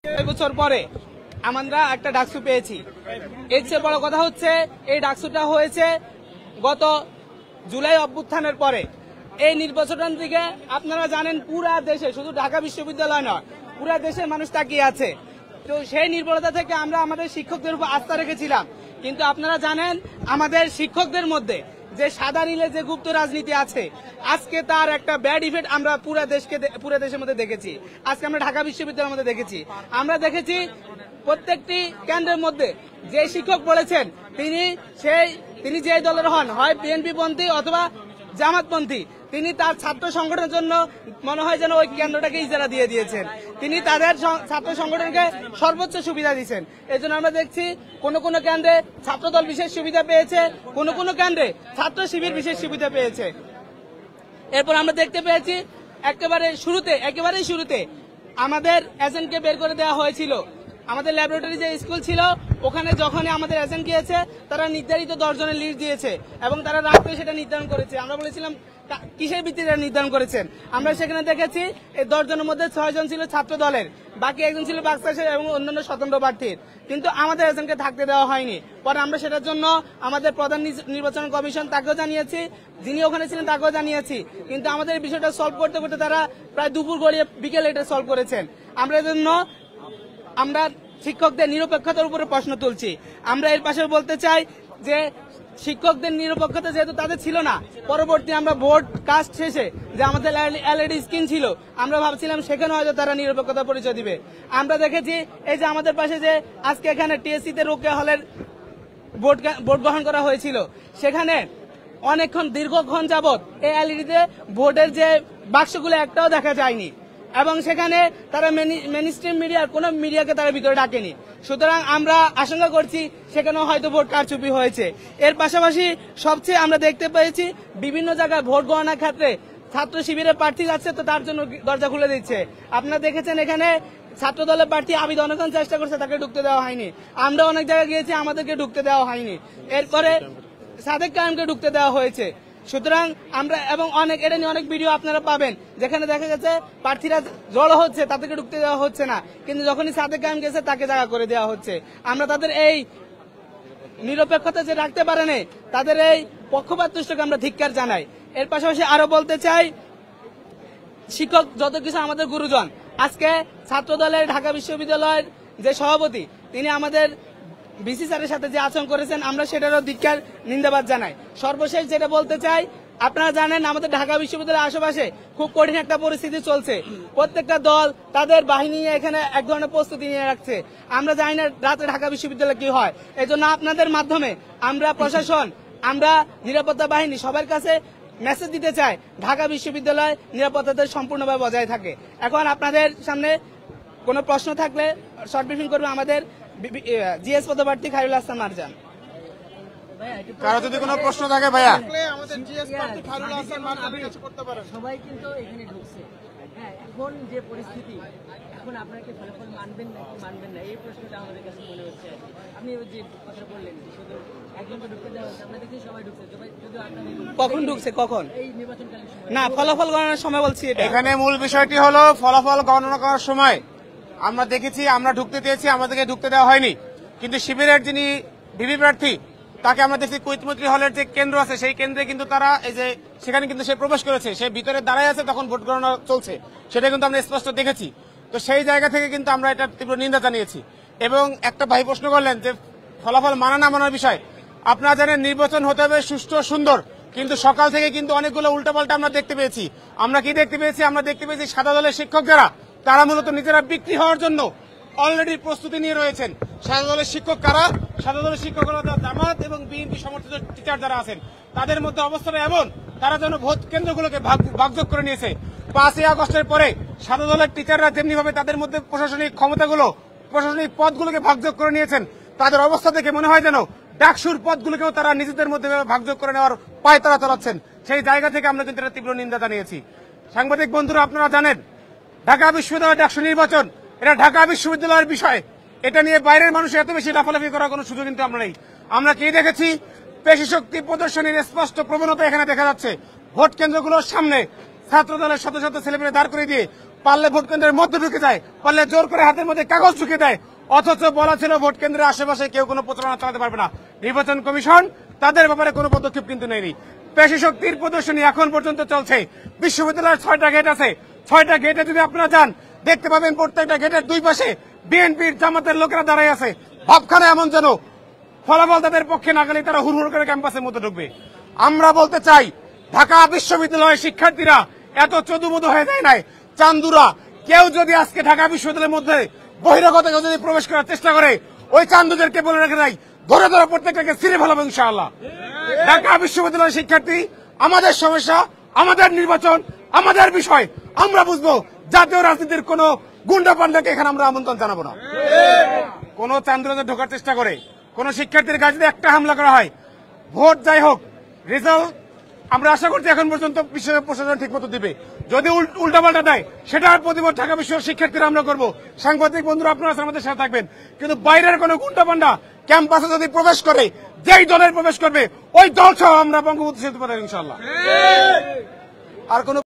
বছর পরে আমরা একটা ডাকসু পেয়েছি। এর চেয়ে বড় কথা হচ্ছে এই ডাকসুটা হয়েছে গত জুলাই অভ্যুত্থানের পরে। এই নির্বাচন থেকে আপনারা জানেন পুরা দেশে, শুধু ঢাকা বিশ্ববিদ্যালয় নয়, পুরা দেশের মানুষ তাকিয়ে আছে। তো সেই নির্ভরতা থেকে আমরা আমাদের শিক্ষকদের উপর আস্থা রেখেছিলাম, কিন্তু আপনারা জানেন আমাদের শিক্ষকদের মধ্যে যে সাদা নীলে যে গুপ্ত রাজনীতি আছে, আজকে তার একটা ব্যাড ইফেক্ট আমরা পুরো দেশের মধ্যে দেখেছি। আজকে আমরা ঢাকা বিশ্ববিদ্যালয়ের মধ্যে দেখেছি, আমরা দেখেছি প্রত্যেকটি কেন্দ্রের মধ্যে যে শিক্ষক বলেছেন তিনি যে দলের হন, হয় বিএনপি পন্থী অথবা জামাতপন্থী, তিনি তার ছাত্র সংগঠনের জন্য মনে হয় যেন ওই কেন্দ্রটাকে ইজারা দিয়ে দিয়েছেন। তিনি তাদের ছাত্র সংগঠনকে সর্বোচ্চ সুবিধা দিচ্ছেন। এই জন্য আমরা দেখছি কোন কোন কেন্দ্রে ছাত্রদল বিশেষ সুবিধা পেয়েছে, কোন কোন কেন্দ্রে ছাত্র শিবির বিশেষ সুবিধা পেয়েছে। এরপর আমরা দেখতে পেয়েছি একেবারেই শুরুতে আমাদের এজেন্টকে বের করে দেওয়া হয়েছিল। আমাদের ল্যাবরেটরি যে স্কুল ছিল ওখানে যখনই আমাদের এজেন্ট গিয়েছে তারা নির্ধারিত 10 জনের লিস্ট দিয়েছে এবং তারা রাত্রে সেটা নির্ধারণ করেছে। আমরা বলেছিলাম কিসের ভিত্তিতে নির্ধারণ করেছেন? আমরা সেখানে দেখেছি এই 10 জনের মধ্যে 6 জন ছিল ছাত্র দলের, বাকি একজন ছিল বাক্সাসের এবং অন্যান্য স্বতন্ত্র প্রার্থীর, কিন্তু আমাদের এজেন্টকে থাকতে দেওয়া হয়নি। পরে আমরা সেটার জন্য আমাদের প্রধান নির্বাচন কমিশন তাকেও জানিয়েছি, যিনি ওখানে ছিলেন তাকেও জানিয়েছি, কিন্তু আমাদের এই বিষয়টা সলভ করতে করতে তারা প্রায় দুপুর গড়িয়ে বিকেলে এটা সলভ করেছেন। আমরা এর জন্য আমরা শিক্ষকদের নিরপেক্ষতার উপরে প্রশ্ন তুলছি। আমরা এর পাশে বলতে চাই যে শিক্ষকদের নিরপেক্ষতা যেহেতু তাদের ছিল না, পরবর্তী আমরা ভোট কাস্ট শেষে যে আমাদের এলইডি স্ক্রিন ছিল, আমরা ভাবছিলাম সেখানে হয়তো তারা নিরপেক্ষতা পরিচয় দিবে। আমরা দেখেছি এই যে আমাদের পাশে যে আজকে এখানে টিএসসি তে রোকেয়া হলের ভোট গ্রহণ করা হয়েছিল, সেখানে অনেকক্ষণ দীর্ঘক্ষণ যাবত এই এলইডিতে ভোটের যে বাক্সগুলো একটাও দেখা যায়নি এবং সেখানে তারা মেইনস্ট্রিম মিডিয়ার কোন মিডিয়াকে তারা ভিতরে ডাকেনি। সুতরাং আমরা আশঙ্কা করছি সেখানেও হয়তো ভোট কারচুপি হয়েছে। এর পাশাপাশি সবচেয়ে আমরা দেখতে পেয়েছি বিভিন্ন জায়গায় ভোট গণনার ক্ষেত্রে ছাত্র শিবিরের প্রার্থী যাচ্ছে তো তার জন্য দরজা খুলে দিচ্ছে। আপনারা দেখেছেন এখানে ছাত্র দলের প্রার্থী আবিদ অনেকক্ষণ চেষ্টা করছে, তাকে ঢুকতে দেওয়া হয়নি। আমরা অনেক জায়গায় গিয়েছি, আমাদেরকে ঢুকতে দেওয়া হয়নি। এরপরে সাদেক কায়েমকে ঢুকতে দেওয়া হয়েছে। সুতরাং আমরা এবং এটা নিয়ে অনেক ভিডিও আপনারা পাবেন যেখানে দেখা গেছে প্রার্থীরা জড়ো হচ্ছে, তাদেরকে ঢুকতে দেওয়া হচ্ছে না, কিন্তু যখনই সাদেক কায়েম গেছে তাকে জায়গা করে দেওয়া হচ্ছে। আমরা তাদের এই নিরপেক্ষতা যে রাখতে পারে না, তাদের এই পক্ষপাতদুষ্টকে আমরা ধিক্কার জানাই। এর পাশাপাশি আরো বলতে চাই, শিক্ষক যত কিছু আমাদের গুরুজন। আজকে ছাত্র দলের ঢাকা বিশ্ববিদ্যালয়ের যে সভাপতি, তিনি আমাদের ভিসি স্যারের সাথে যে আচরণ করেছেন আমরা সেটারও ধিক্কার নিন্দাবাদ জানাই। সর্বশেষ যেটা বলতে চাই, আপনারা জানেন আমাদের ঢাকা বিশ্ববিদ্যালয়ের আশেপাশে খুব কঠিন একটা পরিস্থিতি চলছে। প্রত্যেকটা দল তাদের বাহিনী এখানে এক ধরনের প্রস্তুতি নিয়ে রাখছে। আমরা জানি না রাতে ঢাকা বিশ্ববিদ্যালয়ে কি হয়। এই জন্য আপনাদের মাধ্যমে আমরা প্রশাসন, আমরা নিরাপত্তা বাহিনী সবার কাছে মেসেজ দিতে চাই, ঢাকা বিশ্ববিদ্যালয় নিরাপত্তা সম্পূর্ণভাবে বজায় থাকে। এখন আপনাদের সামনে কোনো প্রশ্ন থাকলে শর্ট ব্রিফিং করবে আমাদের জিএস পদপ্রার্থী খায়রুল হাসান মারজান। কারো যদি কোনো প্রশ্ন থাকে ভাইয়া, সবাই কিন্তু এখানে ঢুকছে। হ্যাঁ, এখন যে পরিস্থিতি, এখন আপনারা কি ফলাফল মানবেন নাকি মানবেন না, এই প্রশ্নটা আমাদের কাছে মনে হচ্ছে। আপনি যে কথা বললেন শুধু একজনকে ঢুকতে দেওয়া হচ্ছে, আমরা দেখি সবাই ঢুকছে। কখন ঢুকছে? কখন? এই নির্বাচনকালীন সময় না, ফলাফল গণনার সময় বলছি। এখানে মূল বিষয়টি হলো ফলাফল গণনা করার সময় আমরা দেখেছি আমরা ঢুকতে চেয়েছি, আমাদেরকে ঢুকতে দেওয়া হয়নি। কিন্তু শিবিরের যিনি ভিভি প্রার্থী তাকে আমরা দেখছি কুইতমৈত্রী হলের যে কেন্দ্র আছে সেই কেন্দ্রে কিন্তু তারা এই যে সেখানে কিন্তু সে প্রবেশ করেছে, সে ভিতরে দাঁড়ায় আছে, তখন ভোট গণনা চলছে, সেটা কিন্তু আমরা স্পষ্ট দেখেছি। তো সেই জায়গা থেকে কিন্তু আমরা এটা তীব্র নিন্দা জানিয়েছি। এবং একটা ভাই প্রশ্ন করলেন যে ফলাফল মানা না মানার বিষয়। আপনারা জানেন নির্বাচন হতে হবে সুষ্ঠু সুন্দর, কিন্তু সকাল থেকে কিন্তু অনেকগুলো উল্টাপাল্টা আমরা দেখতে পেয়েছি। আমরা কি দেখতে পেয়েছি? আমরা দেখতে পেয়েছি সাদা দলের শিক্ষক যারা, তারা মূলত নিজেরা বিক্রি হওয়ার জন্য অলরেডি প্রস্তুতি নিয়ে রয়েছেন। সাদা দলের শিক্ষক কারা? সাদা দলের শিক্ষক হল জামাত এবং বিএনপি সমর্থিত টিচার যারা আছেন, তাদের মধ্যে অবস্থাটা এমন তারা যেন ভোট কেন্দ্রগুলোকে ভাগযোগ করে নিয়েছে। 5ই আগস্টের পরে সাদা দলের টিচাররা যেমনি ভাবে তাদের মধ্যে প্রশাসনিক ক্ষমতাগুলো, প্রশাসনিক পদগুলোকে ভাগযোগ করে নিয়েছেন, তাদের অবস্থা দেখে মনে হয় যেন ডাকসুর পদগুলোকেও তারা নিজেদের মধ্যে ভাগযোগ করে নেওয়ার পায় তারা চালাচ্ছেন। সেই জায়গা থেকে আমরা কিন্তু এটা তীব্র নিন্দা জানিয়েছি। সাংবাদিক বন্ধুরা, আপনারা জানেন ঢাকা বিশ্ববিদ্যালয় ডাকসু নির্বাচন এটা ঢাকা বিশ্ববিদ্যালয়ের বিষয়। এটা নিয়ে বাইরের মানুষ এত বেশি লাফালাফি করার কোনো সুযোগ কিন্তু আমরা নেই। আমরা কি দেখেছি? পেশি শক্তি প্রদর্শনীর স্পষ্ট প্রবণতা এখানে দেখা যাচ্ছে। ভোট কেন্দ্রগুলোর সামনে ছাত্র দলের শত শত ছেলেমেয়ে দাঁড় করে দিয়ে পারলে ভোট কেন্দ্রের মধ্যে ঢুকে যায়, পারলে জোর করে হাতের মধ্যে কাগজ ঢুকে দেয়। অথচ বলা ছিল ভোট কেন্দ্রের আশেপাশে কেউ কোনো প্রচারণা চালাতে পারবে না। নির্বাচন কমিশন তাদের ব্যাপারে কোনো পদক্ষেপ কিন্তু নেয়নি। পেশি শক্তির প্রদর্শনী এখন পর্যন্ত চলছে। বিশ্ববিদ্যালয়ের 6টা গেট আছে, 6টা গেটে যদি আপনারা যান দেখতে পাবেন প্রত্যেকটা গেটের দুই পাশে বিএনপির জামাতের লোকেরা দাঁড়ায় আছে। ভাবখানা এমন যেন ফলাফল তাদের পক্ষে না গেলে তারা হুড়হুড় করে ক্যাম্পাসের মধ্যে ঢুকবে। আমরা বলতে চাই, ঢাকা বিশ্ববিদ্যালয়ের শিক্ষার্থীরা এত চদুমধু হয়ে যায় নাই। চান্দুরা কেউ যদি আজকে ঢাকা বিশ্ববিদ্যালয়ের মধ্যে বহিরাগত কেউ যদি প্রবেশ করার চেষ্টা করে, ওই চান্দুদেরকে বলে রাখে নাই, ধরে ধরে প্রত্যেকটাকে ছিঁড়ে ফেলাবো ইনশাআল্লাহ। ঢাকা বিশ্ববিদ্যালয়ের শিক্ষার্থী, আমাদের সমস্যা, আমাদের নির্বাচন, আমাদের বিষয় আমরা বুঝবো। জাতীয় রাজনীতির কোন গুন্ডা পান্ডাকে এখানে আমরা আমন্ত্রণ জানাবো না। কোন চান্দুরা ঢোকার চেষ্টা করে, কোন শিক্ষার্থীর কাছে যদি একটা হামলা করা হয়, ভোট যাই হোক, রেজাল্ট আমরা আশা করছি এখন পর্যন্ত প্রশাসন ঠিক মতো দিবে। যদি উল্টাপাল্টা দেয় সেটার প্রতিবাদ ঢাকা বিশ্ববিদ্যালয়ের শিক্ষার্থীরা আমরা করবো। সাংবাদিক বন্ধুরা আপনারা আমাদের সাথে থাকবেন। কিন্তু বাইরের কোন গুন্ডা পান্ডা ক্যাম্পাসে যদি প্রবেশ করে, যেই দলের প্রবেশ করবে ওই দল সহ আমরা বঙ্গবন্ধু সেতু পাঠাবো ইনশাআল্লাহ। আর কোন